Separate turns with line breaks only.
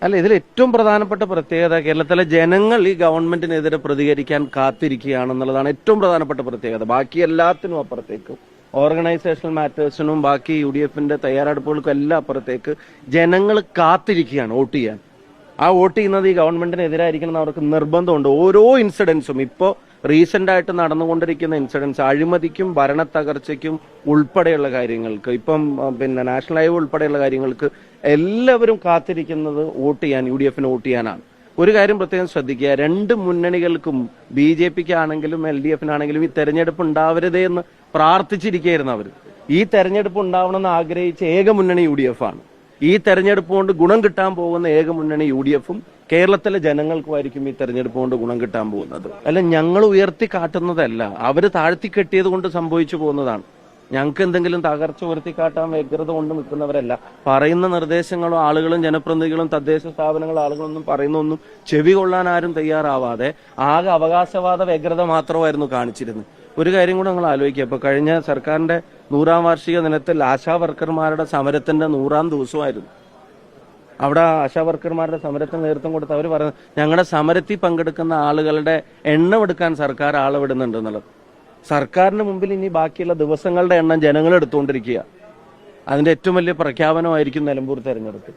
അല്ല, ഇതിൽ ഏറ്റവും പ്രധാനപ്പെട്ട പ്രത്യേകത കേരളത്തിലെ ജനങ്ങൾ ഈ ഗവൺമെന്റിനെതിരെ പ്രതികരിക്കാൻ കാത്തിരിക്കുകയാണെന്നുള്ളതാണ് ഏറ്റവും പ്രധാനപ്പെട്ട പ്രത്യേകത. ബാക്കി എല്ലാത്തിനും അപ്പുറത്തേക്കും, ഓർഗനൈസേഷണൽ മാറ്റേഴ്സിനും ബാക്കി UDFന്റെ തയ്യാറെടുപ്പുകൾക്കും എല്ലാം അപ്പുറത്തേക്ക് ജനങ്ങൾ കാത്തിരിക്കുകയാണ് വോട്ട് ചെയ്യാൻ. ആ വോട്ട് ചെയ്യുന്നത് ഈ ഗവൺമെന്റിനെതിരായിരിക്കണം അവർക്ക് നിർബന്ധമുണ്ട്. ഓരോ ഇൻസിഡൻസും ഇപ്പോൾ റീസെന്റ് ആയിട്ട് നടന്നുകൊണ്ടിരിക്കുന്ന ഇൻസിഡൻസ്, അഴിമതിക്കും ഭരണത്തകർച്ചയ്ക്കും ഉൾപ്പെടെയുള്ള കാര്യങ്ങൾക്ക്, ഇപ്പം നാഷണൽ ഹൈവേ ഉൾപ്പെടെയുള്ള കാര്യങ്ങൾക്ക് എല്ലാവരും കാത്തിരിക്കുന്നത് വോട്ട് ചെയ്യാൻ, UDFന് വോട്ട് ചെയ്യാനാണ്. ഒരു കാര്യം പ്രത്യേകം ശ്രദ്ധിക്കുക, രണ്ട് മുന്നണികൾക്കും BJPക്കാണെങ്കിലും LDFനാണെങ്കിലും ഈ തെരഞ്ഞെടുപ്പ് ഉണ്ടാവരുതേ എന്ന് പ്രാർത്ഥിച്ചിരിക്കുകയായിരുന്നു അവർ. ഈ തെരഞ്ഞെടുപ്പ് ഉണ്ടാവണമെന്ന് ആഗ്രഹിച്ച ഏക മുന്നണി UDF ആണ്. ഈ തെരഞ്ഞെടുപ്പ് കൊണ്ട് ഗുണം കിട്ടാൻ പോകുന്ന ഏക മുന്നണി UDFും കേരളത്തിലെ ജനങ്ങൾക്കുമായിരിക്കും ഈ തെരഞ്ഞെടുപ്പ് കൊണ്ട് ഗുണം കിട്ടാൻ പോകുന്നത്. അല്ല, ഞങ്ങൾ ഉയർത്തി കാട്ടുന്നതല്ല, അവര് താഴ്ത്തിക്കെട്ടിയത് കൊണ്ട് സംഭവിച്ചു പോകുന്നതാണ്. ഞങ്ങൾക്ക് എന്തെങ്കിലും തകർച്ച ഉയർത്തിക്കാട്ടാൻ വ്യഗ്രത കൊണ്ട് നിൽക്കുന്നവരല്ല. പറയുന്ന നിർദ്ദേശങ്ങളും ആളുകളും ജനപ്രതിനിധികളും തദ്ദേശ സ്ഥാപനങ്ങളും ആളുകളൊന്നും പറയുന്നൊന്നും ചെവി കൊള്ളാൻ ആരും തയ്യാറാവാതെ ആകെ അവകാശവാദ വ്യഗ്രത മാത്രമായിരുന്നു കാണിച്ചിരുന്നത്. ഒരു കാര്യം കൂടെ നിങ്ങൾ ആലോചിക്കുക, ഇപ്പൊ കഴിഞ്ഞ സർക്കാരിന്റെ 100ാം വാർഷിക ദിനത്തിൽ ആശാ വർക്കർമാരുടെ സമരത്തിന്റെ 100ാം ദിവസമായിരുന്നു. അവിടെ ആശാ വർക്കർമാരുടെ സമരത്തിന് നേതൃത്വം കൊടുത്ത് അവർ പറയുന്നത് ഞങ്ങളുടെ സമരത്തിൽ പങ്കെടുക്കുന്ന ആളുകളുടെ എണ്ണം എടുക്കാൻ സർക്കാർ ആളെ വിടുന്നുണ്ട് എന്നുള്ളത്. സർക്കാരിന് മുമ്പിൽ ഇനി ബാക്കിയുള്ള ദിവസങ്ങളുടെ എണ്ണം ജനങ്ങൾ എടുത്തുകൊണ്ടിരിക്കുക. അതിന്റെ ഏറ്റവും വലിയ പ്രഖ്യാപനമായിരിക്കും നിലമ്പൂർ തെരഞ്ഞെടുപ്പ്.